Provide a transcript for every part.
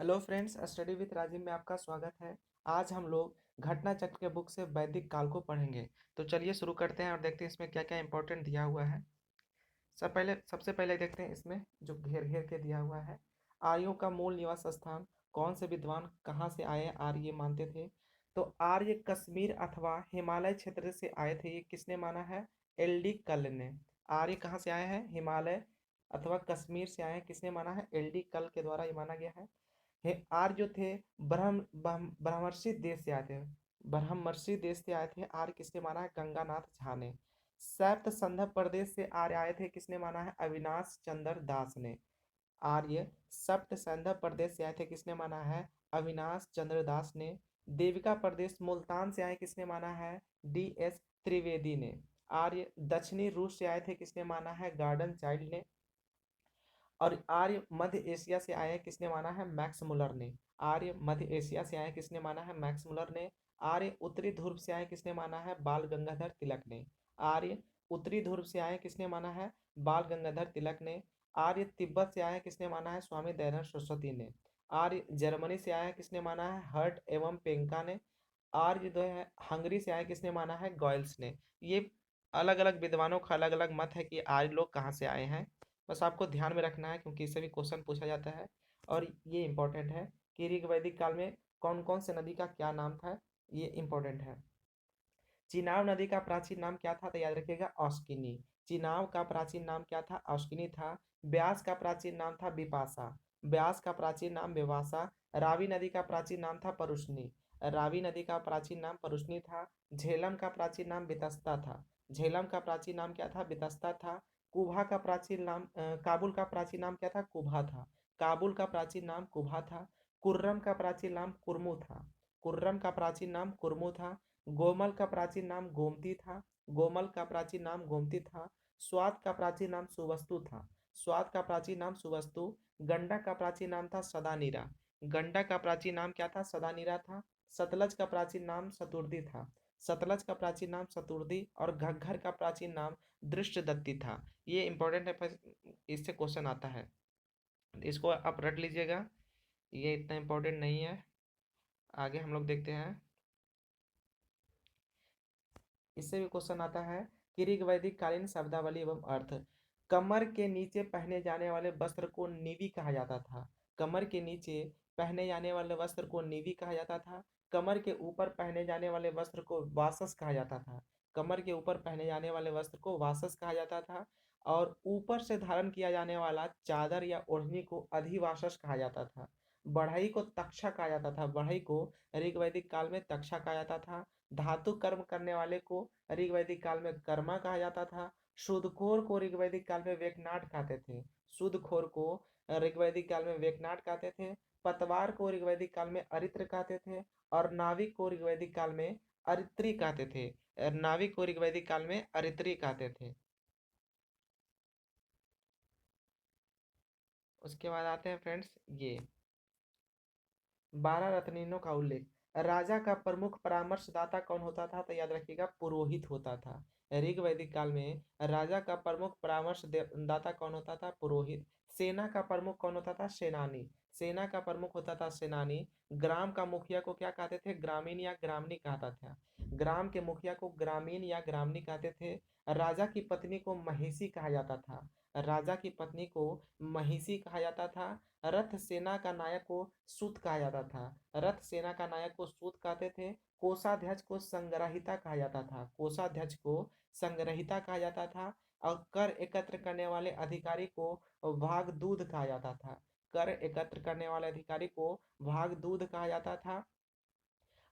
Hello friends, study with Rajeev में आपका स्वागत है। आज हम लोग घटना चक्र के बुक से वैदिक काल को पढ़ेंगे। तो चलिए शुरू करते हैं और देखते हैं इसमें क्या क्या इंपॉर्टेंट दिया हुआ है। सबसे पहले देखते हैं इसमें जो घेर घेर के दिया हुआ है। आर्यों का मूल निवास स्थान, कौन से विद्वान कहाँ से आए आर्य ये मानते थे। तो आर्य कश्मीर अथवा हिमालय क्षेत्र से आए थे, ये किसने माना है? एल डी कल ने। आर्य कहाँ से आए हैं? हिमालय अथवा कश्मीर से आए हैं, किसने माना है? एल डी कल के द्वारा ये माना गया है। आर्य जो थे ब्रह्मर्षि देश से आए थे। ब्रह्मर्षि देश से आए थे आर्य, किसने माना है? गंगानाथ झा ने। सैप्त संधप प्रदेश से आर्य आए थे, किसने माना है? अविनाश चंद्र दास ने। आर्य सप्त संधप प्रदेश से आए थे, किसने माना है? अविनाश चंद्र दास ने। देविका प्रदेश मुल्तान से आए, किसने माना है? डी एस त्रिवेदी ने। आर्य दक्षिणी रूस से आए थे, किसने माना है? गार्डन चाइल्ड ने। और आर्य मध्य एशिया से आए हैं, किसने माना है? मैक्स मुलर ने। आर्य मध्य एशिया से आए, किसने माना है? मैक्स मुलर ने। आर्य उत्तरी ध्रुव से आए, किसने माना है? बाल गंगाधर तिलक ने। आर्य उत्तरी ध्रुव से आए, किसने माना है? बाल गंगाधर तिलक ने। आर्य तिब्बत से आए, किसने माना है? स्वामी दयानंद सरस्वती ने। आर्य जर्मनी से आए, किसने माना है? हर्ट एवं पेंका ने। आर्य जो है हंगरी से आए, किसने माना है? गॉयल्स ने। ये अलग अलग विद्वानों का अलग अलग मत है कि आर्य लोग कहाँ से आए हैं। बस आपको ध्यान में रखना है क्योंकि इससे भी क्वेश्चन पूछा जाता है। और ये इंपॉर्टेंट है कि ऋग वैदिक काल में कौन कौन से नदी का क्या नाम था, ये इंपॉर्टेंट है। चिनाब नदी का प्राचीन नाम क्या था? तो याद रखिएगा, औस्किनी। चिनाब का प्राचीन नाम क्या था? औस्किनी था। ब्यास का प्राचीन नाम था बिपाशा। ब्यास का प्राचीन नाम बिपाशा। रावी नदी का प्राचीन नाम था परुष्णी। रावी नदी का प्राचीन नाम परुष्णी था। झेलम का प्राचीन नाम बितस्ता था। झेलम का प्राचीन नाम क्या था? बितस्ता था। कुभा का प्राचीन नाम काबुल का प्राचीन नाम क्या था? कुभा था। काबुल का प्राचीन नाम कुभा था। कुर्रम का प्राचीन नाम कुर्मु था। कुर्रम का प्राचीन नाम कुर्मु था। गोमल का प्राचीन नाम गोमती था। गोमल का प्राचीन नाम गोमती था। स्वात का प्राचीन नाम सुवस्तु था। स्वात का प्राचीन नाम सुवस्तु। गंडक का प्राचीन नाम था सदानीरा। गंडक का प्राचीन नाम क्या था? सदानीरा था। सतलज का प्राचीन नाम सतुर्दी था। सतलज का प्राचीन नाम सतुर्दी। और घग्घर का प्राचीन नाम दृष्टदत्ती था। ये इंपॉर्टेंट है, इससे क्वेश्चन आता है, इसको आप रट लीजिएगा। ये इतना इंपॉर्टेंट नहीं है। आगे हम लोग देखते हैं। इससे भी क्वेश्चन आता है कि ऋग वैदिक कालीन शब्दावली एवं अर्थ। कमर के नीचे पहने जाने वाले वस्त्र को नीवी कहा जाता था। कमर के नीचे पहने जाने वाले वस्त्र को नीवी कहा जाता था। कमर के ऊपर पहने जाने वाले वस्त्र को वासस कहा जाता था। कमर के ऊपर पहने जाने वाले वस्त्र को वासस कहा जाता था। और ऊपर से धारण किया जाने वाला चादर या ओढ़नी को अधिवासस कहा जाता था। बढ़ई को तक्षा कहा जाता था। बढ़ई को ऋग वैदिक काल में तक्षा कहा जाता था। धातु कर्म करने वाले को ऋग्वैदिक काल में कर्मा कहा जाता था। सूदखोर को ऋग्वैदिक काल में वेकनाट कहते थे। सूदखोर को ऋग्वैदिक काल में वेकनाट कहते थे। पतवार को ऋग्वैदिक काल में अरित्र कहते थे। और नाविक को ऋग्वैदिक काल में अरित्री कहते थे। नाविक को ऋग्वैदिक काल में अरित्री कहते थे। उसके बाद आते हैं फ्रेंड्स, ये 12 रत्निनों का उल्लेख। राजा का प्रमुख परामर्शदाता कौन होता था? तो याद रखिएगा, पुरोहित होता था। ऋग वैदिक काल में राजा का प्रमुख दाता कौन होता था? पुरोहित। सेना का प्रमुख कौन होता था? सेनानी। सेना का प्रमुख होता था सेनानी। ग्राम का मुखिया को क्या कहते थे? ग्रामीण या ग्रामणी कहता था। ग्राम के मुखिया को ग्रामीण या ग्रामणी कहते थे। राजा की पत्नी को महिषी कहा जाता था। राजा की पत्नी को महिषी कहा जाता था। रथ सेना का नायक को सूत कहा जाता था। रथ सेना का नायक को सूत कहते थे। कोषाध्यक्ष को संग्रहिता कहा जाता था। कोषाध्यक्ष को संग्रहिता कहा जाता था। और कर एकत्र करने वाले अधिकारी को भाग दूध कहा जाता था। कर एकत्र करने वाले अधिकारी को भाग दूध कहा जाता था।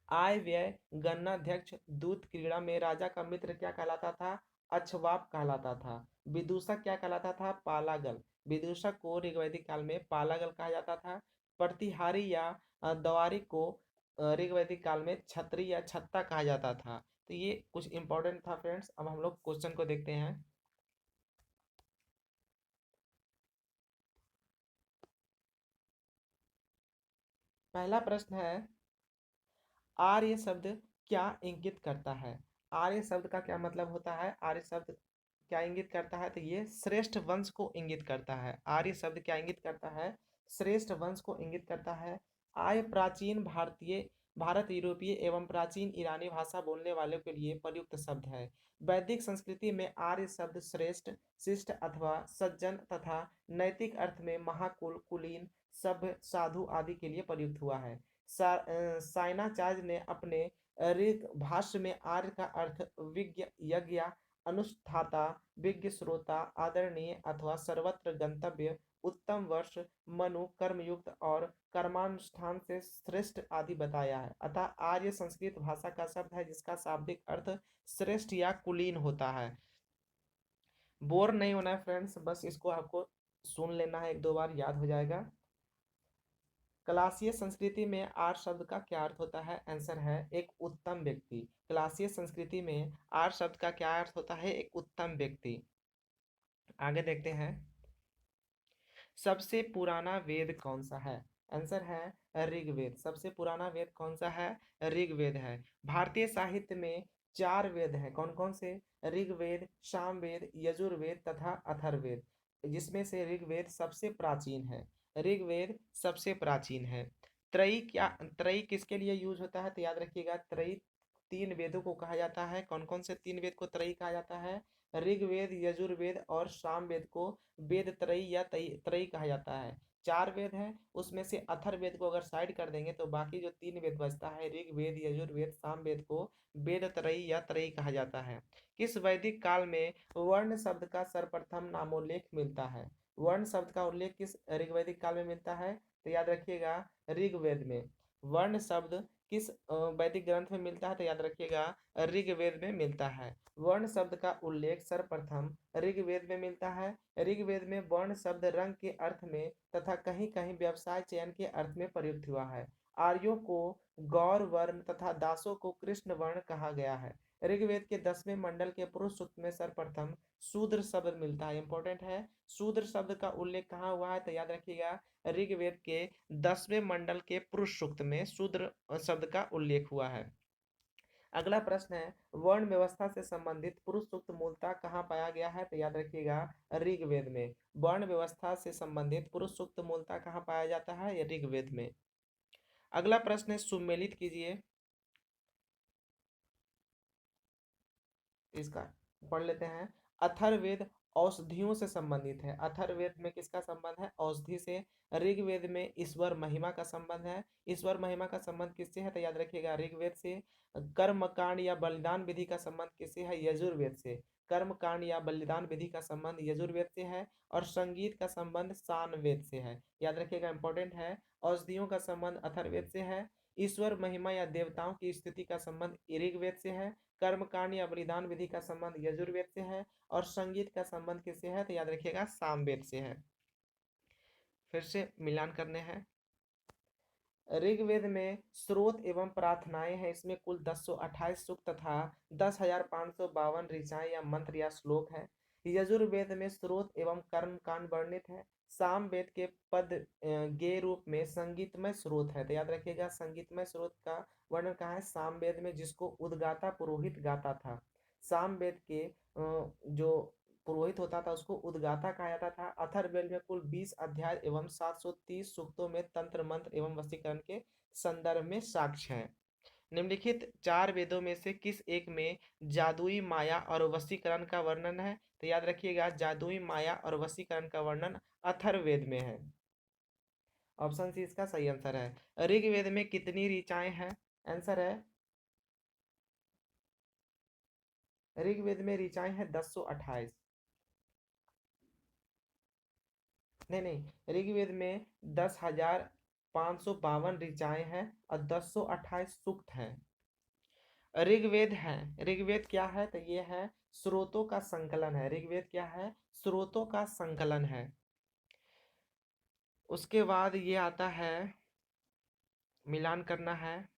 आय व्यय गणनाध्यक्ष दूत क्रीड़ा में राजा का मित्र क्या कहलाता था? अक्षवाप कहलाता था। विदूषक क्या कहलाता था? पालागल। विदूषक को ऋग्वैदिक काल में पालागल कहा जाता था। प्रतिहारी या दवारी को ऋग्वैदिक काल में छत्री या छत्ता कहा जाता था। तो ये कुछ इंपॉर्टेंट था फ्रेंड्स। अब हम लोग क्वेश्चन को देखते हैं। पहला प्रश्न है, आर्य शब्द क्या इंगित करता है? आर्य शब्द का क्या मतलब होता है? आर्य शब्द क्या इंगित करता है? तो ये श्रेष्ठ वंश को इंगित करता है। आर्य शब्द क्या इंगित करता है? श्रेष्ठ वंश को इंगित करता है। आय प्राचीन भारत यूरोपीय एवं प्राचीन ईरानी भाषा बोलने वालों के लिए प्रयुक्त शब्द है। वैदिक संस्कृति में आर्य शब्द श्रेष्ठ, शिष्ट अथवा सज्जन तथा नैतिक अर्थ में महाकुल, कुलीन, सभ्य, साधु आदि के लिए प्रयुक्त हुआ है। साइनाचार्य ने अपने ऋग भाष्य में आर्य का अर्थ विज्ञ, यज्ञ, अनुष्ठाता, विज्ञ, श्रोता, आदरणीय अथवा सर्वत्र गंतव्य, उत्तम वर्ष, मनु, कर्मयुक्त और कर्मानुष्ठान से श्रेष्ठ आदि बताया है। अतः आर्य संस्कृत भाषा का शब्द है जिसका शाब्दिक अर्थ श्रेष्ठ या कुलीन होता है। बोर नहीं होना है फ्रेंड्स, बस इसको आपको सुन लेना है, एक दो बार याद हो जाएगा। क्लासीय संस्कृति में आर्य शब्द का क्या अर्थ होता है? आंसर है एक उत्तम व्यक्ति। क्लासीय संस्कृति में आर्य शब्द का क्या अर्थ होता है? एक उत्तम व्यक्ति। आगे देखते हैं, सबसे पुराना वेद कौन सा है? आंसर है ऋग्वेद। सबसे पुराना वेद कौन सा है? ऋग्वेद है। भारतीय साहित्य में 4 वेद हैं, कौन कौन से? ऋग्वेद, सामवेद, यजुर्वेद तथा अथर्ववेद, जिसमें से ऋग्वेद सबसे प्राचीन है। ऋग्वेद सबसे प्राचीन है। त्रयी किसके लिए यूज होता है? तो याद रखिएगा, त्रयी 3 वेदों को कहा जाता है। कौन कौन से 3 वेद को त्रयी कहा जाता है? ऋग्वेद, यजुर्वेद और सामवेद को वेद त्रयी या त्रयी कहा जाता है। 4 वेद हैं, उसमें से अथर्ववेद को अगर साइड कर देंगे तो बाकी जो 3 वेद बचता है, ऋग्वेद, यजुर्वेद, सामवेद, को वेद त्रयी या त्रयी कहा जाता है। किस वैदिक काल में वर्ण शब्द का सर्वप्रथम नामोल्लेख मिलता है? वर्ण शब्द का उल्लेख किस ऋग्वैदिक काल में मिलता है? तो याद रखिएगा, ऋग्वेद में। वर्ण शब्द किस वैदिक ग्रंथ में मिलता है? तो याद रखिएगा, ऋग्वेद में मिलता है। वर्ण शब्द का उल्लेख सर्वप्रथम ऋग्वेद में मिलता है। ऋग्वेद में वर्ण शब्द रंग के अर्थ में तथा कहीं कहीं व्यवसाय चयन के अर्थ में प्रयुक्त हुआ है। आर्यों को गौर वर्ण तथा दासों को कृष्ण वर्ण कहा गया है। ऋग्वेद के 10वें मंडल के पुरुष सूक्त में सर्वप्रथम शूद्र शब्द मिलता है। इंपॉर्टेंट है, शूद्र शब्द का उल्लेख कहाँ हुआ है? तो याद रखिएगा, ऋग्वेद के 10वें मंडल के पुरुष सूक्त में शूद्र शब्द का उल्लेख हुआ है। अगला प्रश्न है, वर्ण व्यवस्था से संबंधित पुरुष सूक्त मूलतः कहाँ पाया गया है? तो याद रखिएगा, ऋग्वेद में। वर्ण व्यवस्था से संबंधित पुरुष सूक्त मूलतः कहाँ पाया जाता है? ऋग्वेद में। अगला प्रश्न है, सुमेलित कीजिए। इसका पढ़ लेते हैं। अथर्ववेद औषधियों से संबंधित है। अथर्ववेद में किसका संबंध है? औषधि से। ऋग्वेद में ईश्वर महिमा का संबंध है। ईश्वर महिमा का संबंध किससे है? तो याद रखिएगा, ऋग्वेद से। कर्म कांड या बलिदान विधि का संबंध किससे है? यजुर्वेद से। कर्म कांड या बलिदान विधि का संबंध यजुर्वेद से है और संगीत का संबंध सामवेद से है। याद रखिएगा, इंपॉर्टेंट है। औषधियों का संबंध अथर्ववेद से है। ईश्वर महिमा या देवताओं की स्थिति का संबंध ऋग्वेद से है। कर्मकांड या बलिदान विधि का संबंध यजुर्वेद से है और संगीत का संबंध किससे है? तो याद रखिएगा, सामवेद से है। फिर से मिलान करने हैं। ऋग्वेद में स्रोत एवं प्रार्थनाएं हैं, इसमें कुल 1028 सूक्त तथा 10,552 ऋचाएं या मंत्र या श्लोक है। यजुर्वेद में स्रोत एवं कर्म कांड वर्णित है। सामवेद के पद गे रूप में संगीतमय स्रोत है। तो याद रखिएगा, संगीतमय स्रोत का वर्णन कहाँ है? सामवेद में, जिसको उद्गाता पुरोहित गाता था। सामवेद के जो पुरोहित होता था उसको उद्गाता कहा जाता था। अथर्ववेद में कुल 20 अध्याय एवं 730 सूक्तों में तंत्र मंत्र एवं वशीकरण के संदर्भ में साक्ष्य हैं। निम्नलिखित 4 वेदों में से किस एक में जादुई माया और वशीकरण का वर्णन है? तो याद रखिएगा, जादुई माया और वशीकरण का वर्णन अथर्ववेद में है। ऑप्शन सी इसका सही आंसर है। ऋग्वेद में कितनी ऋचाएं हैं? आंसर है, ऋग्वेद में ऋचाएं हैं 1028। नहीं नहीं, ऋग्वेद में 10,552 ऋचाएं हैं और 1028 सूक्त हैं। ऋग्वेद है, ऋग्वेद क्या है? तो ये है स्रोतों का संकलन है। ऋग्वेद क्या है? स्रोतों का संकलन है। उसके बाद ये आता है, मिलान करना है।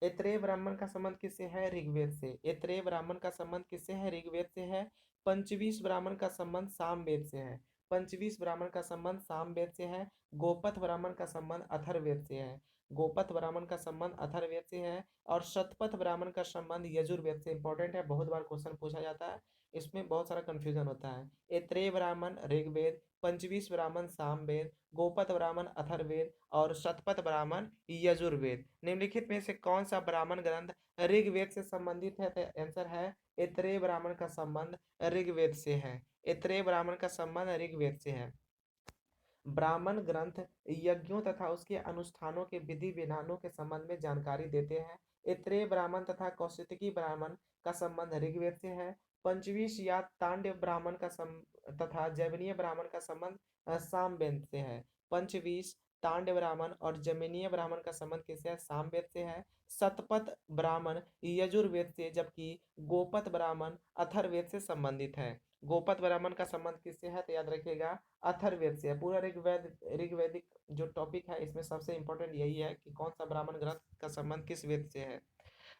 ऐत्रेय ब्राह्मण का संबंध किससे है? ऋग्वेद से। ऐत्रेय ब्राह्मण का संबंध किससे है? ऋग्वेद से है। पंचवीस ब्राह्मण का संबंध सामवेद से है। पंचवीस ब्राह्मण का संबंध सामवेद से है। गोपथ ब्राह्मण का संबंध अथर्ववेद से है। गोपथ ब्राह्मण का संबंध अथर्ववेद से है और शतपथ ब्राह्मण का संबंध यजुर्वेद से। इंपॉर्टेंट है, बहुत बार क्वेश्चन पूछा जाता है, इसमें बहुत सारा कंफ्यूजन होता है। ऐत्रेय ब्राह्मण ऋग्वेद, पंचवीस ब्राह्मण सामवेद, गोपद ब्राह्मण अथर्ववेद और शतपथ ब्राह्मण यजुर्वेद। निम्नलिखित में से कौन सा ब्राह्मण ग्रंथ ऋग्वेद से संबंधित है? तो आंसर है ऐतरेय ब्राह्मण का संबंध ऋग्वेद से है। ऐतरेय ब्राह्मण का संबंध ऋग्वेद से है। ब्राह्मण ग्रंथ यज्ञों तथा उसके अनुष्ठानों के विधि विधानों के संबंध में जानकारी देते हैं। ऐतरेय ब्राह्मण तथा कौशिकी ब्राह्मण का संबंध ऋग्वेद से है। पंचवीस या तांड्य ब्राह्मण का तथा जैवनीय ब्राह्मण का संबंध सामवेद से है। पंचवीस, तांड्य ब्राह्मण और जैमिनीय ब्राह्मण का संबंध किससे है? सामवेद से है। शतपथ ब्राह्मण यजुर्वेद से, जबकि गोपथ ब्राह्मण अथर्ववेद से संबंधित है। गोपथ ब्राह्मण का संबंध किससे है? तो याद रखिएगा अथर्ववेद से है। पूरा ऋग्वैदिक जो टॉपिक है इसमें सबसे इंपॉर्टेंट यही है कि कौन सा ब्राह्मण ग्रंथ का संबंध किस वेद से है।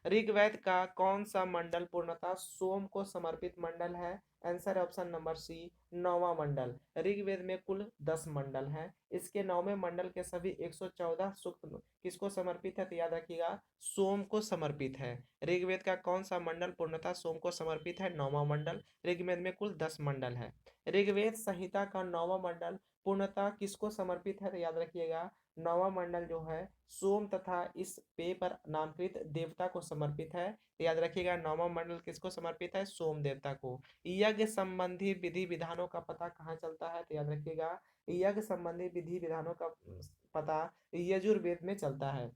ऋग्वेद का कौन सा मंडल पूर्णतः सोम को समर्पित मंडल है? आंसर ऑप्शन नंबर सी, नौवां मंडल। ऋग्वेद में कुल 10 मंडल हैं। इसके नौवें मंडल के सभी 114 सूक्त किसको समर्पित है? तो याद रखिएगा सोम को समर्पित है। ऋग्वेद का कौन सा मंडल पूर्णतः सोम को समर्पित है? नौवां मंडल। ऋग्वेद में कुल 10 मंडल है। ऋग्वेद संहिता का नौवां मंडल पूर्णतः किसको समर्पित है? तो याद रखिएगा नौवां मंडल जो है सोम तथा इस पे पर नामकृत देवता को समर्पित है। तो याद रखिएगा नौवां मंडल किसको समर्पित है? सोम देवता को। यज्ञ संबंधी विधि विधानों का पता कहाँ चलता है? तो याद रखिएगा यज्ञ संबंधी विधि विधानों का पता यजुर्वेद में चलता है।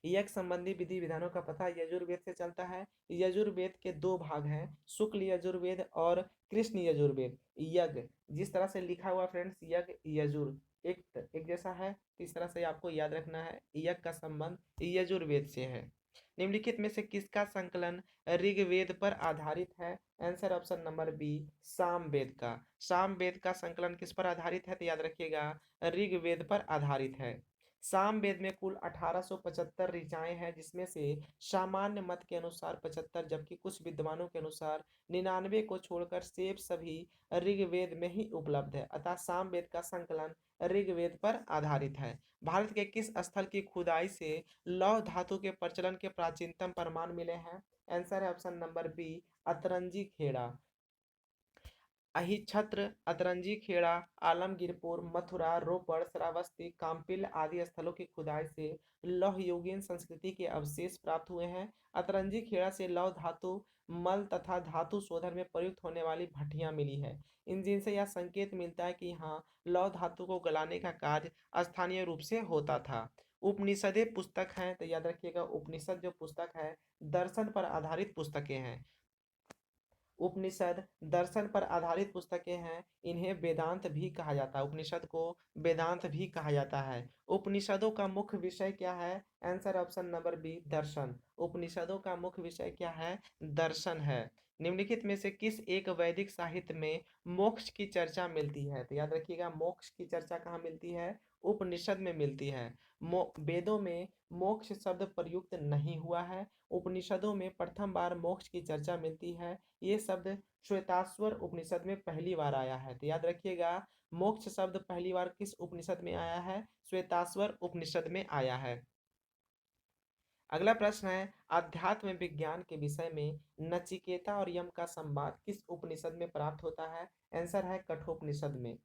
यज्ञ संबंधी विधि विधानों का पता यजुर्वेद से चलता है। यजुर्वेद के दो भाग हैं, शुक्ल यजुर्वेद और कृष्ण यजुर्वेद। यज्ञ जिस तरह से लिखा हुआ फ्रेंड्स, यज्ञ यजुर एक जैसा है। इस तरह से आपको याद रखना है, यज्ञ का संबंध यजुर्वेद से है। निम्नलिखित में से किसका संकलन ऋग्वेद पर आधारित है? Answer option number B, Samaveda का। सामवेद का संकलन किस पर आधारित है? तो याद रखिएगा ऋग्वेद पर आधारित है। सामवेद में कुल 1875 ऋचाएं हैं, जिसमें से सामान्य मत के अनुसार 75, जबकि कुछ विद्वानों के अनुसार 99 को छोड़कर शेष सभी ऋग्वेद में ही उपलब्ध है। अतः सामवेद का संकलन ऋग्वेद पर आधारित है। भारत के किस स्थल की खुदाई से लौह धातु के प्रचलन के प्राचीनतम प्रमाण मिले हैं? आंसर है option number B, Atranji Khera. Ahichhatra, Atranji Khera, Alamgirpur, Mathura, Ropar, Shravasti, Kampil आदि स्थलों की खुदाई से लौह युगीन संस्कृति के अवशेष प्राप्त हुए हैं। अतरंजी खेड़ा से लौह धातु मल तथा धातु शोधन में प्रयुक्त होने वाली भट्टियां मिली है। इन जिनसे यह संकेत मिलता है कि यहाँ लौह धातु को गलाने का कार्य स्थानीय रूप से होता था। उपनिषदें पुस्तक हैं, तो याद रखिएगा उपनिषद जो पुस्तक है दर्शन पर आधारित पुस्तकें हैं। उपनिषद दर्शन पर आधारित पुस्तकें हैं, इन्हें वेदांत भी कहा जाता है। उपनिषद को वेदांत भी कहा जाता है। उपनिषदों का मुख्य विषय क्या है? आंसर ऑप्शन नंबर बी, दर्शन। उपनिषदों का मुख्य विषय क्या है? दर्शन है। निम्नलिखित में से किस एक वैदिक साहित्य में मोक्ष की चर्चा मिलती है? तो याद रखिएगा मोक्ष की चर्चा कहाँ मिलती है? उपनिषद में मिलती है। वेदों में मोक्ष शब्द प्रयुक्त नहीं हुआ है। उपनिषदों में प्रथम बार मोक्ष की चर्चा मिलती है। ये शब्द श्वेताश्वर उपनिषद में पहली बार आया है। तो याद रखिएगा मोक्ष शब्द पहली बार किस उपनिषद में आया है? श्वेताश्वर उपनिषद में आया है। अगला प्रश्न है अध्यात्म विज्ञान के विषय में नचिकेता और यम का संवाद किस उपनिषद में प्राप्त होता है? आंसर है कठोपनिषद में।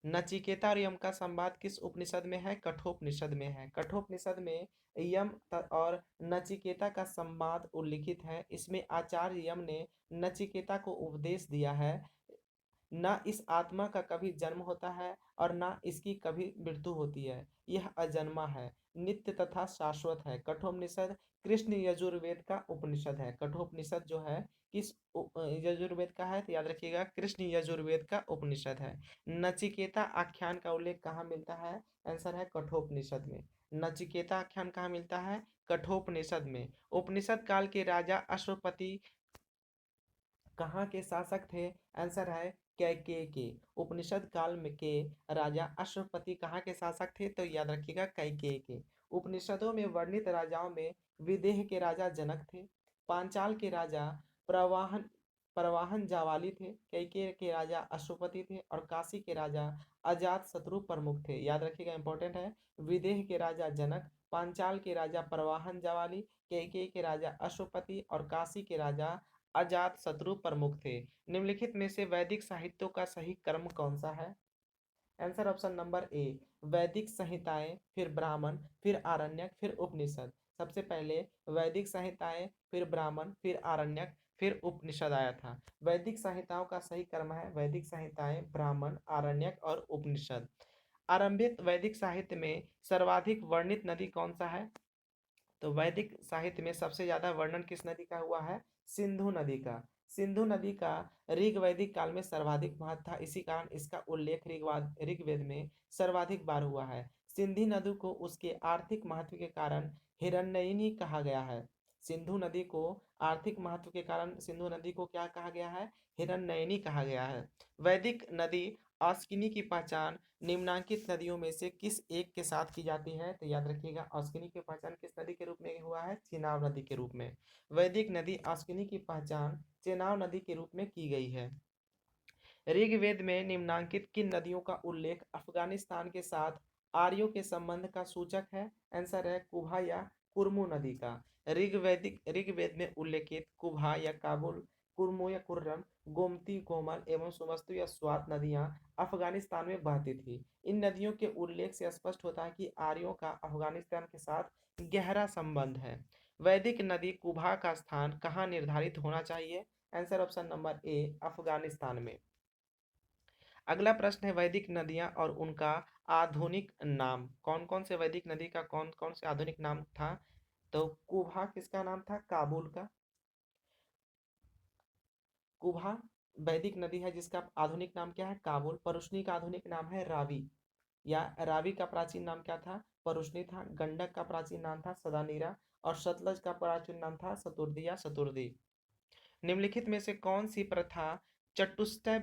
नचिकेता और यम का संवाद किस उपनिषद में है? कठोपनिषद में है। कठोपनिषद में यम और नचिकेता का संवाद उल्लिखित है। इसमें आचार्य यम ने नचिकेता को उपदेश दिया है, न इस आत्मा का कभी जन्म होता है और न इसकी कभी मृत्यु होती है। यह अजन्मा है, नित्य तथा शाश्वत है। कठोपनिषद कृष्ण यजुर्वेद का उपनिषद है। कठोपनिषद जो है किस यजुर्वेद का है? तो याद रखिएगा कृष्ण यजुर्वेद का उपनिषद है। नचिकेता आख्यान का उल्लेख कहाँ मिलता है? आंसर है कठोपनिषद में। नचिकेता आख्यान कहाँ मिलता है? कठोपनिषद में। उपनिषद काल के राजा अश्वपति कहाँ के शासक थे? आंसर है कैकेय के। उपनिषद काल में के राजा अश्वपति कहाँ के शासक थे? तो याद रखिएगा कैकेय के। उपनिषदों में वर्णित राजाओं में विदेह के राजा जनक थे, पांचाल के राजा प्रवाहन प्रवाहन जावाली थे, कैकेय के राजा अश्वपति थे और काशी के राजा अजात शत्रु प्रमुख थे। याद रखिएगा इंपॉर्टेंट है। विदेह के राजा जनक, पांचाल के राजा प्रवाहन जावाली, कैकेय के राजा अश्वपति और काशी के राजा अजात शत्रु प्रमुख थे। निम्नलिखित में से वैदिक साहित्यों का सही क्रम कौन सा है? आंसर ऑप्शन नंबर ए, वैदिक संहिताएं, फिर ब्राह्मण, फिर आरण्यक, फिर उपनिषद। सबसे पहले वैदिक संहिताएं, फिर ब्राह्मण, फिर आरण्यक, फिर उपनिषद आया था। वैदिक संहिताओं का सही क्रम है वैदिक संहिताएं, ब्राह्मण, आरण्यक और उपनिषद। आरंभिक वैदिक साहित्य में सर्वाधिक वर्णित नदी कौन सा है? तो वैदिक साहित्य में सबसे ज्यादा वर्णन किस नदी का हुआ है? सिंधु नदी का। सिंधु नदी का ऋग वैदिक काल में सर्वाधिक महत्व था, इसी कारण इसका उल्लेख ऋग्वेद में सर्वाधिक बार हुआ है। सिंधु नदी को उसके आर्थिक महत्व के कारण हिरण्ययनी कहा गया है। सिंधु नदी को आर्थिक महत्व के कारण सिंधु नदी को क्या कहा गया है? हिरण्ययनी कहा गया है। वैदिक नदी ऑस्किनी की पहचान निम्नांकित नदियों में से किस एक के साथ की जाती है? तो याद रखिएगा, ऑस्किनी की पहचान किस नदी के रूप में हुआ है? चेनाब नदी के रूप में। वैदिक नदी ऑस्किनी की पहचान चेनाब नदी के रूप में की गई है। ऋग्वेद में निम्नांकित किन नदियों का उल्लेख अफगानिस्तान के साथ आर्यों के संबंध का सूचक है? आंसर है कुभा या कुर्मू नदी का। ऋग्वेद में उल्लेखित कुभा या काबुल, कुर्मू या कुर्रम, गोमती, कोमल एवं सुमस्तु या स्वात नदियां अफगानिस्तान में बहती थी। इन नदियों के उल्लेख से स्पष्ट होता है कि आर्यों का अफगानिस्तान के साथ गहरा संबंध है। वैदिक नदी कुभा का स्थान कहाँ निर्धारित होना चाहिए? Answer option number A, Afghanistan में। अगला प्रश्न है वैदिक नदियां और उनका आधुनिक नाम। कौन कौन से वैदिक नदी का कौन कौन से आधुनिक नाम था? तो कुभा किसका नाम था? काबुल का। कुभा वैदिक नदी है जिसका आधुनिक नाम क्या है? काबुल। परुष्णी का आधुनिक नाम है रावी, या रावी का प्राचीन नाम क्या था? परुष्णी था। गंडक का प्राचीन नाम था सदानीरा, और सतलज का प्राचीन नाम था सतुर्दी या सतुर्दी। निम्नलिखित में से कौन सी प्रथा चतुष्टय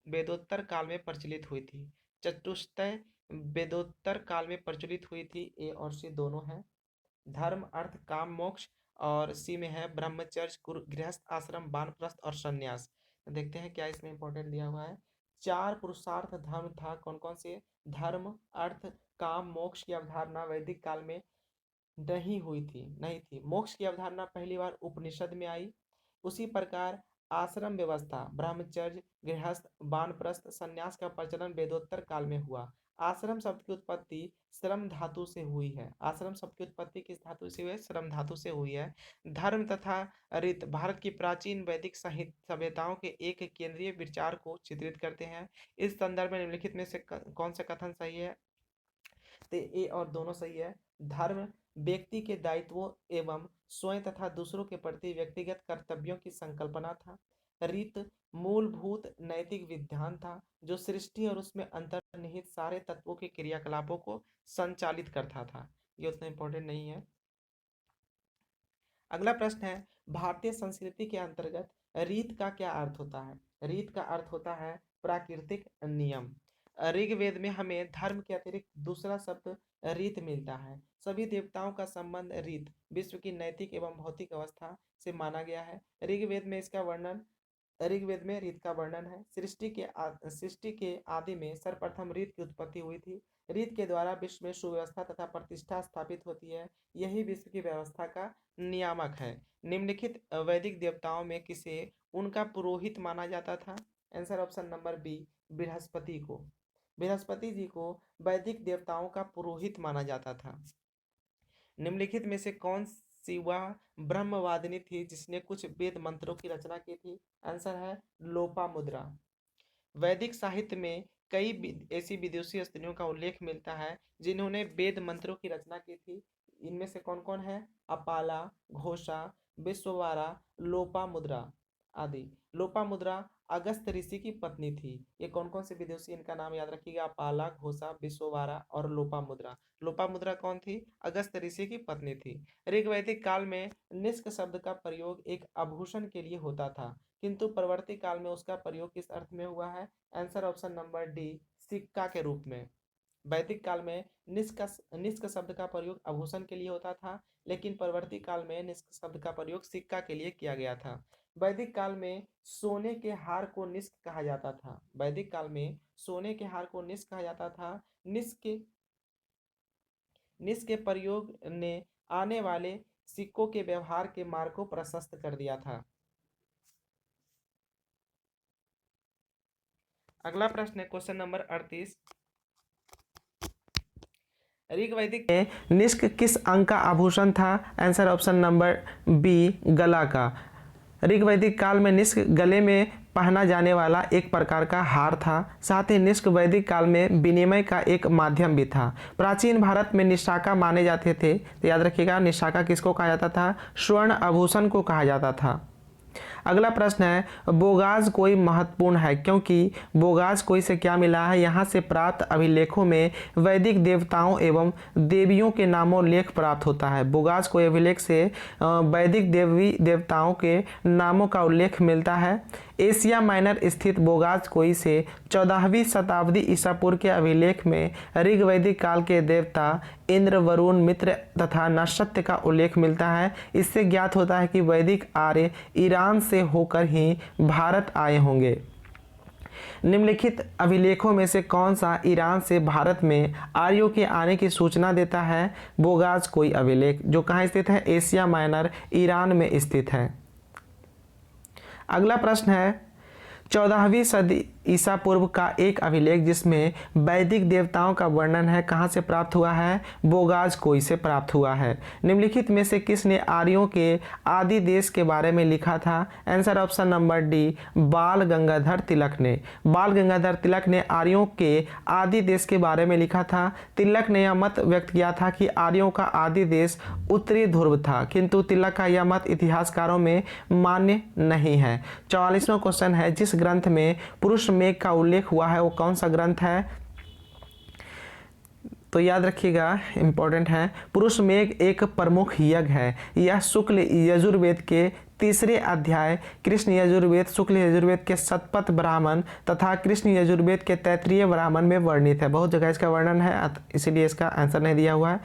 वेदोत्तर काल में प्रचलित हुई थी? चतुष्टय वेदोत्तर काल में प्रचलित हुई थी, ए और सी दोनों है। धर्म, अर्थ, काम, मोक्ष, और सी में है ब्रह्मचर्य, गृहस्थ आश्रम, वानप्रस्थ और संन्यास। तो देखते हैं क्या इसमें इंपॉर्टेंट दिया हुआ है। चार पुरुषार्थ धर्म था, कौन कौन से? धर्म, अर्थ, काम, मोक्ष की अवधारणा वैदिक काल में नहीं थी। मोक्ष की अवधारणा पहली बार उपनिषद में आई। उसी प्रकार आश्रम व्यवस्था, ब्रह्मचर्य, गृहस्थ, वानप्रस्थ, संन्यास का प्रचलन वेदोत्तर काल में हुआ। आश्रम शब्द की उत्पत्ति श्रम धातु से हुई है। आश्रम शब्द की उत्पत्ति किस धातु से हुई है? श्रम धातु से हुई है। धर्म तथा रीत भारत की प्राचीन वैदिक सभ्यताओं के एक केंद्रीय विचार को चित्रित करते हैं। इस संदर्भ में निम्नलिखित में से कौन सा कथन सही है? तो ए और दोनों सही है। धर्म व्यक्ति के दायित्वों एवं स्वयं तथा दूसरों के प्रति व्यक्तिगत कर्तव्यों की संकल्पना था। रीत मूलभूत नैतिक विधान था जो सृष्टि और उसमें अंतर्निहित सारे तत्वों के क्रियाकलापों को संचालित करता था। ये उतना इंपॉर्टेंट नहीं है। अगला प्रश्न है भारतीय संस्कृति के अंतर्गत रीत का क्या अर्थ होता है? रीत का अर्थ होता है प्राकृतिक नियम। ऋग्वेद में हमें धर्म के अतिरिक्त दूसरा शब्द रीत मिलता है। सभी देवताओं का संबंध रीत विश्व की नैतिक एवं भौतिक अवस्था से माना गया है। ऋग्वेद में रीत का वर्णन है। सृष्टि के आदि में सर्वप्रथम रीत की उत्पत्ति हुई थी। रीत के द्वारा विश्व में सुव्यवस्था तथा प्रतिष्ठा स्थापित होती है। यही विश्व की व्यवस्था का नियामक है। निम्नलिखित वैदिक देवताओं में किसे उनका पुरोहित माना जाता था? Answer option number B, Brihaspati को। बृहस्पति जी को वैदिक देवताओं का पुरोहित माना जाता था। निम्नलिखित में से कौन सी वह ब्रह्मवादिनी थी जिसने कुछ वेद मंत्रों की रचना की थी? आंसर है लोपामुद्रा। वैदिक साहित्य में कई ऐसी विदुषी स्त्रियों का उल्लेख मिलता है जिन्होंने वेद मंत्रों की रचना की थी। इनमें से कौन कौन है? अपाला, घोषा, विश्ववारा, लोपामुद्रा आदि। लोपामुद्रा अगस्त ऋषि की पत्नी थी। ये कौन कौन से विदुषी, इनका नाम याद रखिएगा, अपाला, घोषा, विश्ववारा और लोपामुद्रा। लोपामुद्रा कौन थी? अगस्त ऋषि की पत्नी थी। ऋग्वैदिक काल में निष्क शब्द का प्रयोग एक आभूषण के लिए होता था, किंतु परवर्ती काल में उसका प्रयोग किस अर्थ में हुआ है? आंसर ऑप्शन नंबर डी, सिक्का के रूप में। वैदिक काल में निष्क शब्द का प्रयोग आभूषण के लिए होता था, लेकिन परवर्ती काल में निष्क शब्द का प्रयोग सिक्का के लिए किया गया था। वैदिक काल में सोने के हार को निष्क कहा जाता था। वैदिक काल में सोने के हार को निष्क कहा जाता था। निष्क के प्रयोग ने आने वाले सिक्कों के व्यवहार के मार्ग को प्रशस्त कर दिया था। अगला प्रश्न है क्वेश्चन नंबर 38। ऋग वैदिक में निष्क किस अंग का आभूषण था? आंसर ऑप्शन नंबर बी गला का। ऋग वैदिक काल में निष्क गले में पहना जाने वाला एक प्रकार का हार था। साथ ही निष्क वैदिक काल में विनिमय का एक माध्यम भी था। प्राचीन भारत में निशाका माने जाते थे, तो याद रखिएगा निशाका किसको कहा जाता था? स्वर्ण आभूषण को कहा जाता था। अगला प्रश्न है बोगाज कोई महत्वपूर्ण है क्योंकि बोगाज कोई से क्या मिला है? यहाँ से प्राप्त अभिलेखों में वैदिक देवताओं एवं देवियों के नामों लेख प्राप्त होता है। बोगाज कोई अभिलेख से वैदिक देवी देवताओं के नामों का उल्लेख मिलता है। एशिया माइनर स्थित बोगाज कोई से 14वीं शताब्दी ईसा पूर्व के अभिलेख में ऋग वैदिक काल के देवता इंद्र, वरुण, मित्र तथा नक्षत्र का उल्लेख मिलता है। इससे ज्ञात होता है कि वैदिक आर्य ईरान से होकर ही भारत आए होंगे। निम्नलिखित अभिलेखों में से कौन सा ईरान से भारत में आर्यों के आने की सूचना देता है? बोगाज कोई अभिलेख, जो कहाँ स्थित है? एशिया माइनर ईरान में स्थित है। अगला प्रश्न है 14वीं सदी ईसा पूर्व का एक अभिलेख जिसमें वैदिक देवताओं का वर्णन है, कहाँ से प्राप्त हुआ है? बोगाज कोई से प्राप्त हुआ है। निम्नलिखित में से किसने आर्यों के आदि देश के बारे में लिखा था? आंसर ऑप्शन नंबर डी बाल गंगाधर तिलक ने। बाल गंगाधर तिलक ने आर्यों के आदि देश के बारे में लिखा था। तिलक ने यह मत व्यक्त किया था कि आर्यों का आदि देश उत्तरी ध्रुव था, किंतु तिलक का यह मत इतिहासकारों में मान्य नहीं है। 44वां क्वेश्चन है जिस ग्रंथ में पुरुष मेघ का उल्लेख हुआ है वो कौन सा ग्रंथ है? तो याद रखिएगा इंपॉर्टेंट है, पुरुष मेघ एक प्रमुख यज्ञ है। यह शुक्ल यजुर्वेद के तीसरे अध्याय कृष्ण यजुर्वेद, शुक्ल यजुर्वेद के शतपथ ब्राह्मण तथा कृष्ण यजुर्वेद के तैत्तिरीय ब्राह्मण में वर्णित है। बहुत जगह इसका वर्णन है, इसीलिए इसका आंसर नहीं दिया हुआ है।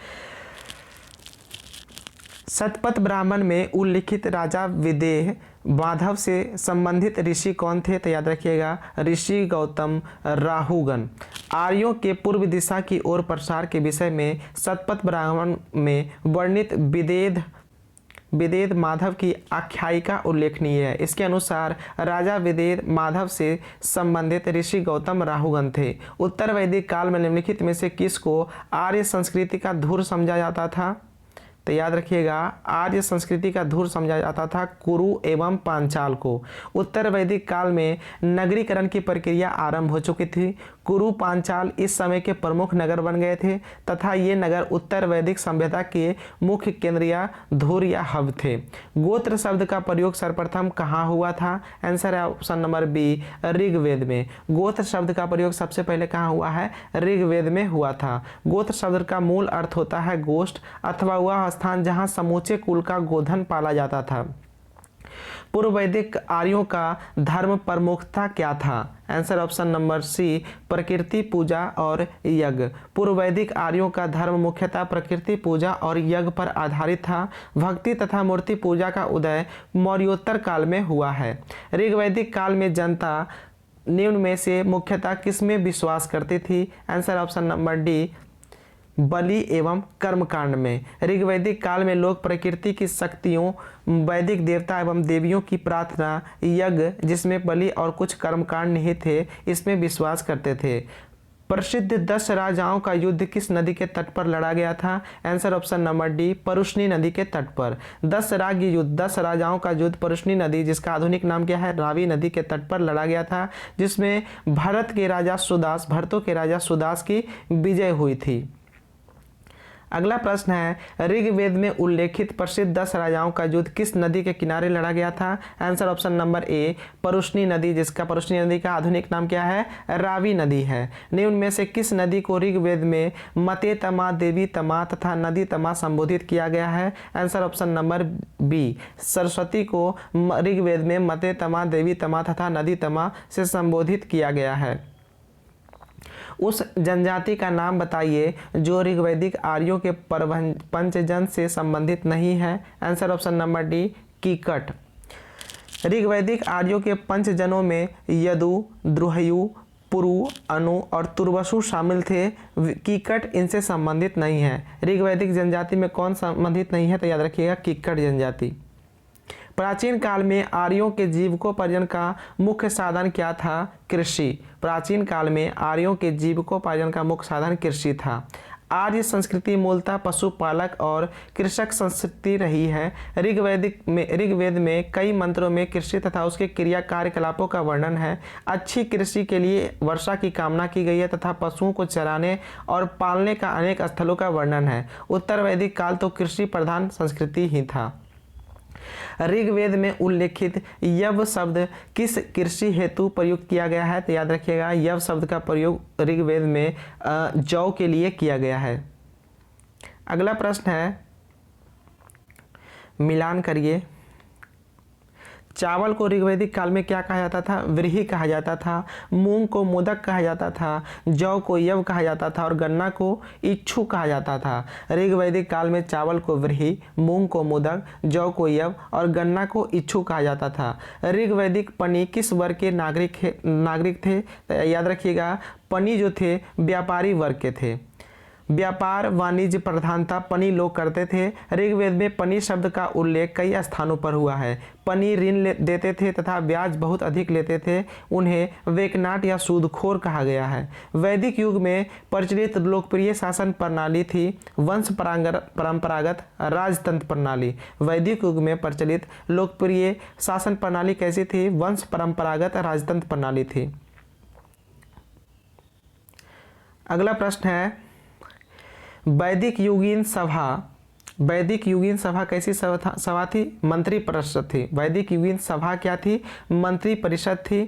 शतपथ ब्राह्मण में उल्लिखित राजा विदेह माधव से संबंधित ऋषि कौन थे? तो याद रखिएगा ऋषि गौतम राहुगण। आर्यों के पूर्व दिशा की ओर प्रसार के विषय में शतपथ ब्राह्मण में वर्णित विदेह माधव की आख्यायिका उल्लेखनीय है। इसके अनुसार राजा विदेह माधव से संबंधित ऋषि गौतम राहुगण थे। उत्तर वैदिक काल में निम्नलिखित में से किसको आर्य संस्कृति का धूर समझा जाता था? तो याद रखिएगा आर्य संस्कृति का धूर समझा जाता था कुरु एवं पांचाल को। उत्तर वैदिक काल में नगरीकरण की प्रक्रिया आरंभ हो चुकी थी। कुरु पांचाल इस समय के प्रमुख नगर बन गए थे तथा ये नगर उत्तर वैदिक सभ्यता के मुख्य केंद्र या धुर या हब थे। गोत्र शब्द का प्रयोग सर्वप्रथम कहाँ हुआ था? आंसर है ऑप्शन नंबर बी ऋग्वेद में। गोत्र शब्द का प्रयोग सबसे पहले कहाँ हुआ है? ऋग्वेद में हुआ था। गोत्र शब्द का मूल अर्थ होता है गोष्ठ अथवा वह स्थान जहाँ समूचे कुल का गोधन पाला जाता था। पूर्व वैदिक आर्यों का धर्म प्रमुखता क्या था? आंसर ऑप्शन नंबर सी प्रकृति पूजा और यज्ञ। पूर्व वैदिक आर्यों का धर्म मुख्यतः प्रकृति पूजा और यज्ञ पर आधारित था। भक्ति तथा मूर्ति पूजा का उदय मौर्योत्तर काल में हुआ है। ऋग्वैदिक काल में जनता निम्न में से मुख्यतः किसमें विश्वास करती थी? आंसर ऑप्शन नंबर डी बलि एवं कर्मकांड में। ऋग्वैदिक काल में लोग प्रकृति की शक्तियों, वैदिक देवता एवं देवियों की प्रार्थना, यज्ञ जिसमें बलि और कुछ कर्मकांड निहित थे, इसमें विश्वास करते थे। प्रसिद्ध 10 राजाओं का युद्ध किस नदी के तट पर लड़ा गया था? Answer option number D Parushni नदी के तट पर। 10 राज्य युद्ध, 10 राजाओं का युद्ध परुष्णी नदी, जिसका आधुनिक नाम क्या है? रावी नदी के तट पर लड़ा गया था, जिसमें भरतों के राजा सुदास की विजय हुई थी। अगला प्रश्न है ऋग्वेद में उल्लेखित प्रसिद्ध 10 राजाओं का युद्ध किस नदी के किनारे लड़ा गया था? Answer option number A Parushni नदी, जिसका परुष्णी नदी का आधुनिक नाम क्या है? रावी नदी है। निम्न में से किस नदी को ऋग्वेद में मते तमा, देवी तमा तथा नदी तमा संबोधित किया गया है? Answer option number B Saraswati को ऋग्वेद में मते तमा, देवी तमा तथा नदी तमा से संबोधित किया गया है। उस जनजाति का नाम बताइए जो ऋग्वैदिक आर्यों के पंचजन से संबंधित नहीं है। Answer option number D Kikata. ऋग्वैदिक आर्यों के पंचजनों में यदु, द्रुहयु, पुरु, अनु और तुर्वसु शामिल थे। कीकट इनसे संबंधित नहीं है। ऋग्वैदिक जनजाति में कौन संबंधित नहीं है? तो याद रखिएगा कीकट जनजाति। प्राचीन काल में आर्यों के जीविकोपार्जन का मुख्य साधन क्या था? कृषि। प्राचीन काल में आर्यों के जीविकोपार्जन का मुख्य साधन कृषि था। आर्य संस्कृति मूलतः पशुपालक और कृषक संस्कृति रही है। ऋग्वेद में कई मंत्रों में कृषि तथा उसके क्रिया कार्यकलापों का वर्णन है। अच्छी कृषि के लिए वर्षा की कामना की गई है तथा पशुओं को चराने और पालने का अनेक स्थलों का वर्णन है। उत्तर वैदिक काल तो कृषि प्रधान संस्कृति ही था। ऋग्वेद में उल्लेखित यव शब्द किस कृषि हेतु प्रयुक्त किया गया है? तो याद रखिएगा, यव शब्द का प्रयोग ऋग्वेद में जौ के लिए किया गया है। अगला प्रश्न है, मिलान करिए। चावल को ऋग्वैदिक काल में क्या कहा जाता था? व्रीहि कहा जाता था। मूंग को मोदक कहा जाता था। जौ को यव कहा जाता था और गन्ना को इच्छु कहा जाता था। ऋग्वैदिक काल में चावल को व्रीहि, मूंग को मोदक, जौ को यव और गन्ना को इच्छु कहा जाता था। ऋग्वैदिक पनी किस वर्ग के नागरिक थे? तो याद रखिएगा, पनी जो थे व्यापारी वर्ग के थे। व्यापार वाणिज्य प्रधानता पनी लोग करते थे। ऋग्वेद में पनी शब्द का उल्लेख कई स्थानों पर हुआ है। पनी ऋण देते थे तथा ब्याज बहुत अधिक लेते थे। उन्हें वेकनाट या सूदखोर कहा गया है। वैदिक युग में प्रचलित लोकप्रिय शासन प्रणाली थी वंश परंपरागत राजतंत्र प्रणाली। वैदिक युग में प्रचलित लोकप्रिय शासन प्रणाली कैसी थी? वंश परंपरागत राजतंत्र प्रणाली थी। अगला प्रश्न है, वैदिक युगीन सभा कैसी सभा थी? मंत्री परिषद थी। वैदिक युगीन सभा क्या थी? मंत्री परिषद थी।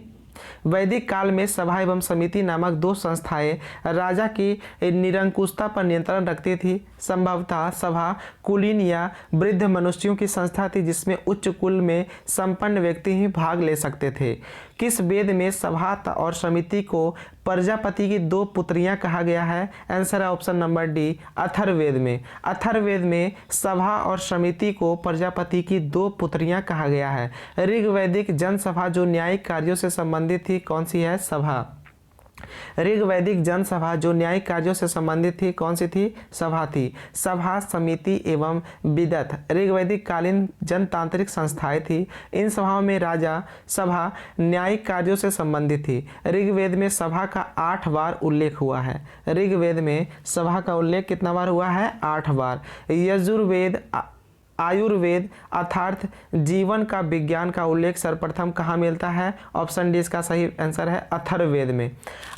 वैदिक काल में सभा एवं समिति नामक दो संस्थाएं राजा की निरंकुशता पर नियंत्रण रखती थी। संभवतः सभा कुलीन या वृद्ध मनुष्यों की संस्था थी जिसमें उच्च कुल में संपन्न व्यक्ति ही भाग ले सकते थे। किस वेद में सभा और समिति को प्रजापति की दो पुत्रियां कहा गया है? आंसर है ऑप्शन नंबर डी, अथर्ववेद में। अथर्ववेद में सभा और समिति को प्रजापति की दो पुत्रियां कहा गया है। ऋग्वैदिक जनसभा जो न्यायिक कार्यों से संबंधित थी कौन सी है? सभा। ऋग्वैदिक जनसभा जो न्यायिक कार्यों से संबंधित थी कौन सी थी? सभा थी। सभा, समिति एवं विदत ऋग्वैदिक कालीन जनतांत्रिक संस्थाएं थी। इन सभाओं में राजा सभा न्यायिक कार्यों से संबंधित थी। ऋग्वेद में सभा का 8 बार उल्लेख हुआ है। ऋग्वेद में सभा का उल्लेख कितना बार हुआ है? 8 बार। यजुर्वेद, आयुर्वेद अर्थात जीवन का विज्ञान का उल्लेख सर्वप्रथम कहाँ मिलता है? ऑप्शन डी इसका सही आंसर है अथर्ववेद में।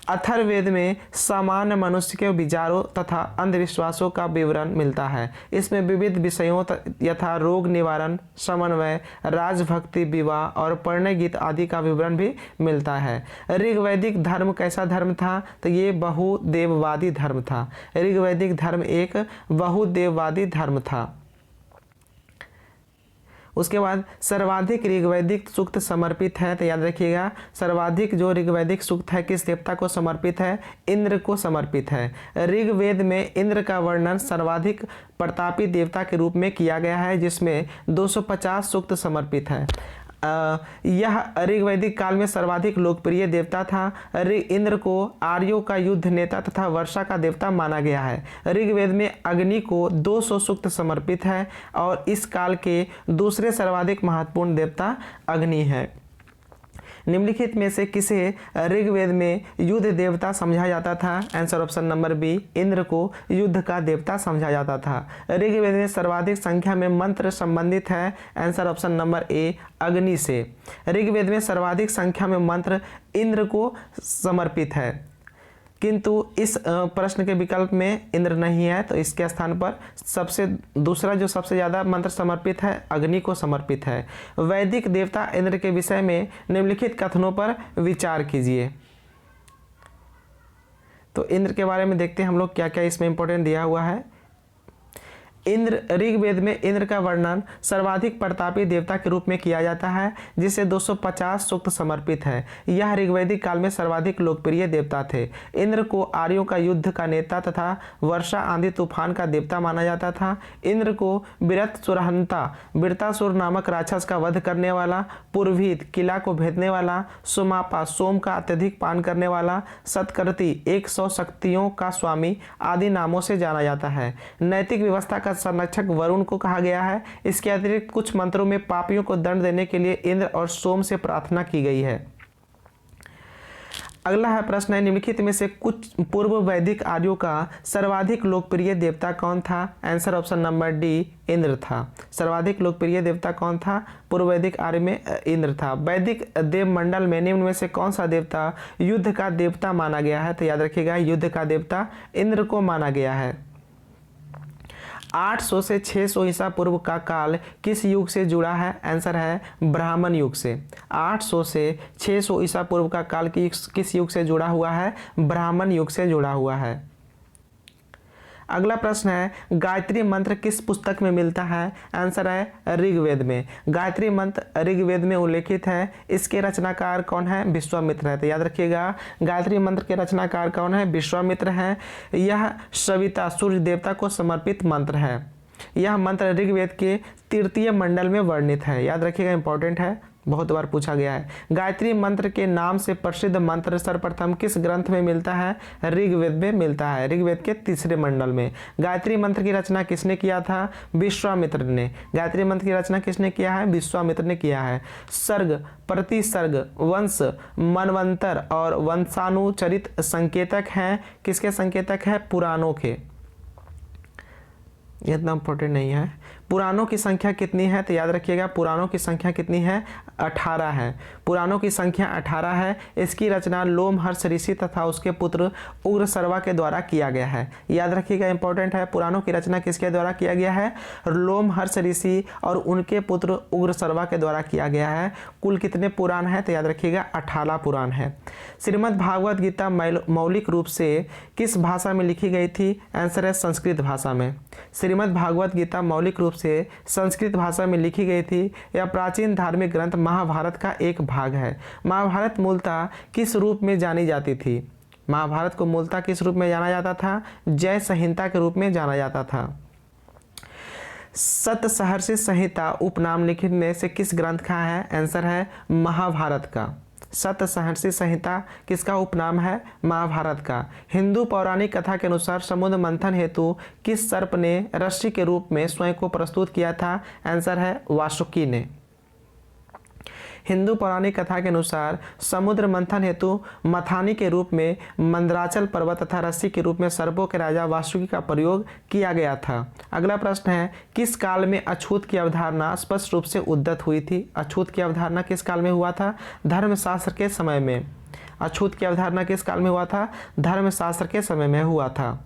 अथर्ववेद में सामान्य मनुष्य के विचारों तथा अंधविश्वासों का विवरण मिलता है। इसमें विविध विषयों यथा रोग निवारण, समन्वय, राजभक्ति, विवाह और परिणय गीत आदि का विवरण भी मिलता है। ऋग्वैदिक धर्म कैसा धर्म था? तो ये बहुदेववादी धर्म था। ऋग्वैदिक धर्म एक बहुदेववादी धर्म था। उसके बाद सर्वाधिक ऋग्वैदिक सूक्त समर्पित है, तो याद रखिएगा सर्वाधिक जो ऋग्वैदिक सूक्त है किस देवता को समर्पित है? इंद्र को समर्पित है। ऋग्वेद में इंद्र का वर्णन सर्वाधिक प्रतापी देवता के रूप में किया गया है जिसमें 250 सूक्त समर्पित है। यह ऋग्वैदिक काल में सर्वाधिक लोकप्रिय देवता था। इंद्र को आर्यों का युद्ध नेता तथा वर्षा का देवता माना गया है। ऋग्वेद में अग्नि को 200 सूक्त समर्पित है और इस काल के दूसरे सर्वाधिक महत्वपूर्ण देवता अग्नि है। निम्नलिखित में से किसे ऋग्वेद में युद्ध देवता समझा जाता था? Answer option number B, Indra को युद्ध का देवता समझा जाता था। ऋग्वेद में सर्वाधिक संख्या में मंत्र संबंधित है। आंसर ऑप्शन नंबर ए, अग्नि से। ऋग्वेद में सर्वाधिक संख्या में मंत्र इंद्र को समर्पित है किंतु इस प्रश्न के विकल्प में इंद्र नहीं है, तो इसके स्थान पर दूसरा जो सबसे ज़्यादा मंत्र समर्पित है अग्नि को समर्पित है। वैदिक देवता इंद्र के विषय में निम्नलिखित कथनों पर विचार कीजिए। तो इंद्र के बारे में देखते हैं हम लोग क्या क्या इसमें इंपॉर्टेंट दिया हुआ है। इंद्र, ऋग्वेद में इंद्र का वर्णन सर्वाधिक प्रतापी देवता के रूप में किया जाता है जिसे 250 सूक्त समर्पित है। यह ऋग्वैदिक काल में सर्वाधिक लोकप्रिय देवता थे। इंद्र को आर्यों का युद्ध का नेता तथा वर्षा आंधी तूफान का देवता माना जाता था। इंद्र को वृत्तासुर नामक राक्षस का वध करने वाला, पुरभीत किला को भेदने वाला, सुमापा सोम का अत्यधिक पान करने वाला, सतकर्ती 100 शक्तियों का स्वामी आदि नामों से जाना जाता है। नैतिक व्यवस्था का संरक्षक वरुण को कहा गया है। इसके अतिरिक्त कुछ मंत्रों में पापियों को दंड देने के लिए इंद्र और सोम से प्रार्थना की गई है। अगला है प्रश्न है, निम्नलिखित में से कुछ पूर्व वैदिक आर्यों का सर्वाधिक लोकप्रिय देवता कौन था? Answer option number D, Indra था। सर्वाधिक लोकप्रिय देवता कौन था? पूर्व वैदिक आर्य में इंद्र था। वैदिक देव मंडल में निम्न में से कौन सा देवता युद्ध का देवता माना गया है? तो याद रखिएगा, युद्ध का देवता इंद्र को माना गया है। 800 से 600 ईसा पूर्व का काल किस युग से जुड़ा है? आंसर है ब्राह्मण युग से। 800 से 600 ईसा पूर्व का काल किस युग से जुड़ा हुआ है? ब्राह्मण युग से जुड़ा हुआ है। अगला प्रश्न है, गायत्री मंत्र किस पुस्तक में मिलता है? आंसर है ऋग्वेद में। गायत्री मंत्र ऋग्वेद में उल्लेखित है। इसके रचनाकार कौन है? विश्वामित्र है। तो याद रखिएगा, गायत्री मंत्र के रचनाकार कौन है? विश्वामित्र है। यह सविता सूर्य देवता को समर्पित मंत्र है। यह मंत्र ऋग्वेद के तृतीय मंडल में वर्णित है। याद रखिएगा, इंपॉर्टेंट है, बहुत बार पूछा गया है। गायत्री मंत्र के नाम से प्रसिद्ध मंत्र सर्वप्रथम किस ग्रंथ में मिलता है? ऋग्वेद में मिलता है, ऋग्वेद के तीसरे मंडल में। गायत्री मंत्र की रचना किसने किया था? विश्वामित्र ने। गायत्री मंत्र की रचना किसने किया है? विश्वामित्र ने किया है। सर्ग, प्रतिसर्ग, वंश, मनवंतर और वंशानुचरित संकेतक हैं। किसके संकेतक है? पुराणों के। ये इतना इंपॉर्टेंट नहीं है। पुराणों की संख्या कितनी है? तो याद रखिएगा, पुराणों की संख्या कितनी है? 18 है। पुराणों की संख्या 18 है। इसकी रचना लोमहर्ष ऋषि तथा उसके पुत्र उग्रसर्वा के द्वारा किया गया है। याद रखिएगा, इंपॉर्टेंट है। पुराणों की रचना किसके द्वारा किया गया है? लोमहर्ष ऋषि और उनके पुत्र उग्रसर्वा के द्वारा किया गया है। कुल कितने पुराण है? तो याद रखिएगा, 18 पुराण है। श्रीमद् भागवत गीता मौलिक रूप से किस भाषा में लिखी गई थी? आंसर है संस्कृत भाषा में। श्रीमद् भागवत गीता मौलिक रूप से संस्कृत भाषा में लिखी गई थी। यह प्राचीन धार्मिक ग्रंथ महाभारत का एक भाग है। महाभारत मूलतः किस रूप में जानी जाती थी? महाभारत को मूलतः किस रूप में जाना जाता था? जय संहिता के रूप में जाना जाता था। सप्तसहर्षि संहिता उपनाम लिखित में से किस ग्रंथ का है? आंसर है महाभारत का। सप्तसहर्षि संहिता किसका उपनाम है? महाभारत का। हिंदू पौराणिक कथा के अनुसार समुद्र मंथन हेतु किस सर्प ने रस्सी के रूप में स्वयं को प्रस्तुत किया था? आंसर है वासुकी ने। हिंदू पौराणिक कथा के अनुसार समुद्र मंथन हेतु मथानी के रूप में मंदराचल पर्वत तथा रस्सी के रूप में सर्पों के राजा वासुकी का प्रयोग किया गया था। अगला प्रश्न है, किस काल में अछूत की अवधारणा स्पष्ट रूप से उद्धत हुई थी? अछूत की अवधारणा किस काल में हुआ था? धर्मशास्त्र के समय में। अछूत की अवधारणा किस काल में हुआ था? धर्मशास्त्र के समय में हुआ था।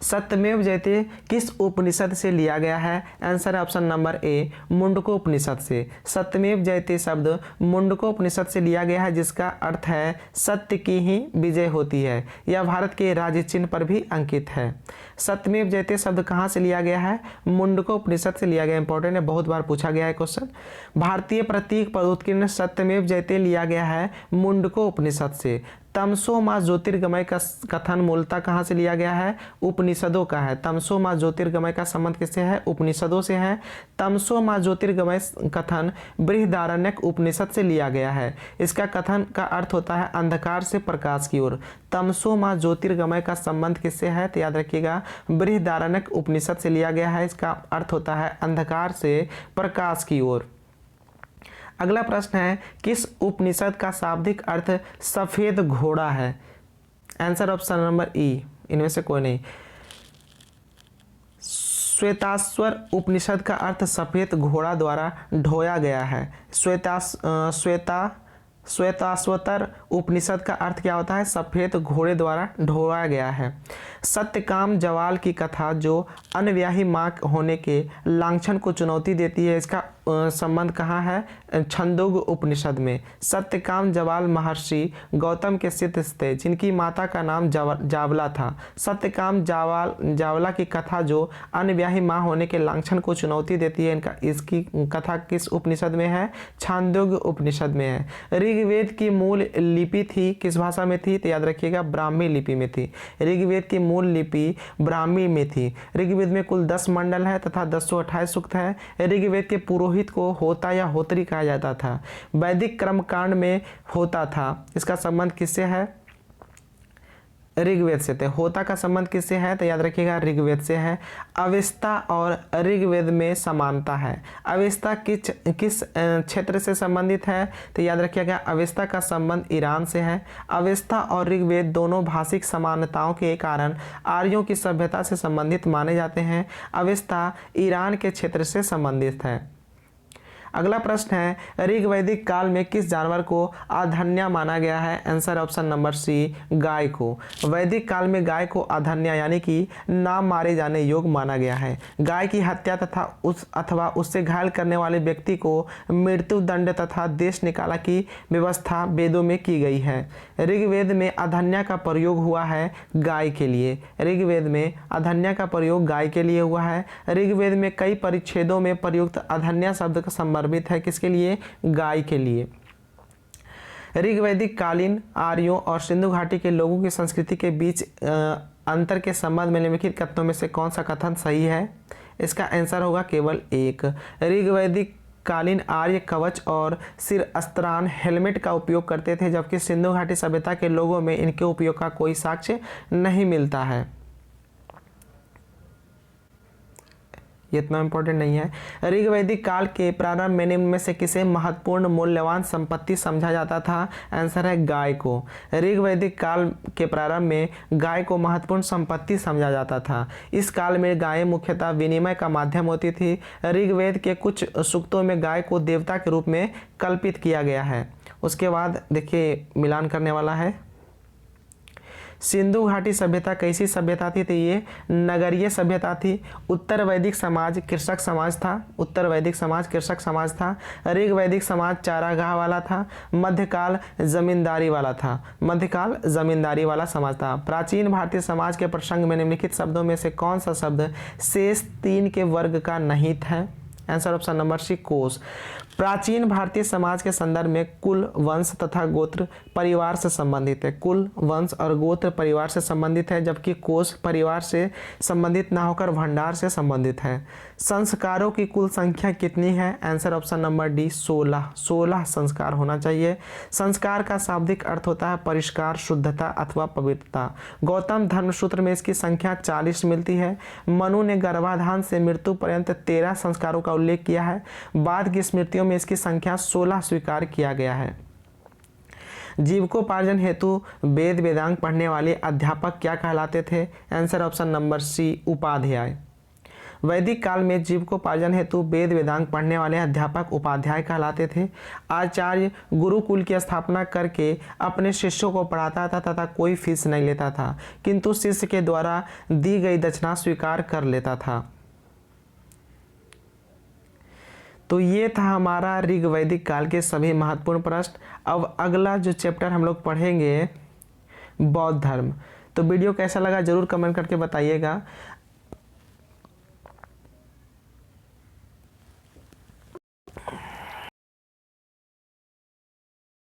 सत्यमेव जयते किस उपनिषद से लिया गया है? आंसर है ऑप्शन नंबर ए, मुंडको उपनिषद से। सत्यमेव जयते शब्द मुंडको उपनिषद से लिया गया है, जिसका अर्थ है सत्य की ही विजय होती है। यह भारत के राज्य चिन्ह पर भी अंकित है। सत्यमेव जयते शब्द कहाँ से लिया गया है? मुंडको उपनिषद से लिया गया। इंपॉर्टेंट है, बहुत बार पूछा गया है क्वेश्चन। भारतीय प्रतीक पर उत्कीर्ण सत्यमेव जयते लिया गया है मुंडको उपनिषद से। तमसो मां ज्योतिर्गमय का कथन मूलतः कहाँ से लिया गया है? उपनिषदों का है। तमसो मां ज्योतिर्गमय का संबंध किससे है? उपनिषदों से है। तमसो मां ज्योतिर्गमय कथन बृहदारण्यक उपनिषद से लिया गया है। इसका कथन का अर्थ होता है अंधकार से प्रकाश की ओर। तमसो मां ज्योतिर्गमय का संबंध किससे है? तो याद रखिएगा, बृहदारण्यक उपनिषद से लिया गया है। इसका अर्थ होता है अंधकार से प्रकाश की ओर। अगला प्रश्न है, किस उपनिषद का शाब्दिक अर्थ सफेद घोड़ा है? आंसर ऑप्शन नंबर ई, इनमें से कोई नहीं। श्वेताश्वर उपनिषद का अर्थ सफेद घोड़ा द्वारा ढोया गया है। श्वेताश्वतर उपनिषद का अर्थ क्या होता है? सफेद घोड़े द्वारा ढोया गया है। सत्यकाम जवाल की कथा जो अनव्याही मां होने के लांछन को चुनौती देती है, इसका संबंध कहाँ है? छंदोग्य उपनिषद में। सत्यकाम जवाल महर्षि गौतम के शिष्य थे, जिनकी माता का नाम जावला था। सत्यकाम जावला की कथा जो अनव्याही मां होने के लांछन को चुनौती देती है, इसकी कथा किस उपनिषद में है? छांदोग्य उपनिषद में है। ऋग्वेद की मूल लिपि थी किस भाषा में थी? तो याद रखिएगा, ब्राह्मी लिपि में थी। ऋग्वेद की मूल लिपि ब्राह्मी में थी। ऋग्वेद में कुल 10 मंडल है तथा 1028 सूक्त है। ऋग्वेद के पुरोहित को होता या होत्री कहा जाता था। वैदिक कर्मकांड में होता था। इसका संबंध किससे है? ऋग्वेद से थे। होता का संबंध किससे है? तो याद रखिएगा ऋग्वेद से है। अवेस्ता और ऋग्वेद में समानता है। अवेस्ता किस क्षेत्र से संबंधित है? तो याद रखिएगा अवेस्ता का संबंध ईरान से है। अवेस्ता और ऋग्वेद दोनों भाषिक समानताओं के कारण आर्यों की सभ्यता से संबंधित माने जाते हैं। अवेस्ता ईरान के क्षेत्र से संबंधित है। अगला प्रश्न है ऋग्वैदिक काल में किस जानवर को आधन्या माना गया है? आंसर ऑप्शन नंबर सी, गाय को। वैदिक काल में गाय को आधन्या यानी कि ना मारे जाने योग्य माना गया है। गाय की हत्या अथवा उससे घायल करने वाले व्यक्ति को मृत्यु दंड तथा देश निकाला की व्यवस्था वेदों में की गई है। ऋग्वेद में आधन्या का प्रयोग हुआ है गाय के लिए। ऋग्वेद में आधन्या का प्रयोग गाय के लिए हुआ है। ऋग्वेद में कई परिच्छेदों में प्रयुक्त आधन्या शब्द का संदर्भित है किसके लिए? गाय के लिए। ऋग्वैदिक कालीन आर्यों और सिंधु घाटी के लोगों की संस्कृति के बीच अंतर के संबंध में निम्नलिखित कथनों में से कौन सा कथन सही है? इसका आंसर होगा केवल एक। ऋग्वैदिक कालीन आर्य कवच और सिर अस्त्रान हेलमेट का उपयोग करते थे, जबकि सिंधु घाटी सभ्यता के लोगों में इनके उपयोग का कोई साक्ष्य नहीं मिलता है। ये इतना इंपॉर्टेंट नहीं है। ऋग्वैदिक काल के प्रारंभ में निम्न में से किसे महत्वपूर्ण मूल्यवान संपत्ति समझा जाता था? आंसर है गाय को। ऋग्वैदिक काल के प्रारंभ में गाय को महत्वपूर्ण संपत्ति समझा जाता था। इस काल में गायें मुख्यतः विनिमय का माध्यम होती थी। ऋग्वेद के कुछ सूक्तों में गाय को देवता के रूप में कल्पित किया गया है। उसके बाद देखिए मिलान करने वाला है। सिंधु घाटी सभ्यता कैसी सभ्यता थी? तो ये नगरीय सभ्यता थी। उत्तर वैदिक समाज कृषक समाज था। उत्तर वैदिक समाज कृषक समाज था। ऋग्वैदिक समाज चारागाह वाला था। मध्यकाल जमींदारी वाला था। मध्यकाल जमींदारी वाला समाज था। प्राचीन भारतीय समाज के प्रसंग में निम्नलिखित शब्दों में से कौन सा शब्द शेष 3 के वर्ग का निहित है? आंसर ऑप्शन नंबर सी, कोश। प्राचीन भारतीय समाज के संदर्भ में कुल, वंश तथा गोत्र परिवार से संबंधित है। कुल, वंश और गोत्र परिवार से संबंधित है, जबकि कोश परिवार से संबंधित ना होकर भंडार से संबंधित है। संस्कारों की कुल संख्या कितनी है? Answer option number D, 16। 16 संस्कार होना चाहिए। संस्कार का शाब्दिक अर्थ होता है परिष्कार, शुद्धता अथवा पवित्रता। गौतम धर्मसूत्र में इसकी संख्या 40 मिलती है। मनु ने गर्भाधान से मृत्यु पर्यंत 13 संस्कारों का उल्लेख किया है। बाद की स्मृतियों में इसकी संख्या 16 स्वीकार किया गया है। जीविकोपार्जन हेतु वेद वेदांग पढ़ने वाले अध्यापक क्या कहलाते थे? आंसर ऑप्शन नंबर सी, उपाध्याय। वैदिक काल में जीविकोपार्जन हेतु वेद वेदांग पढ़ने वाले अध्यापक उपाध्याय कहलाते थे। आचार्य गुरुकुल की स्थापना करके अपने शिष्यों को पढ़ाता था तथा कोई फीस नहीं लेता था, किंतु शिष्य के द्वारा दी गई दक्षिणा स्वीकार कर लेता था। तो ये था हमारा ऋग्वैदिक काल के सभी महत्वपूर्ण प्रश्न। अब अगला जो चैप्टर हम लोग पढ़ेंगे बौद्ध धर्म। तो वीडियो कैसा लगा जरूर कमेंट करके बताइएगा।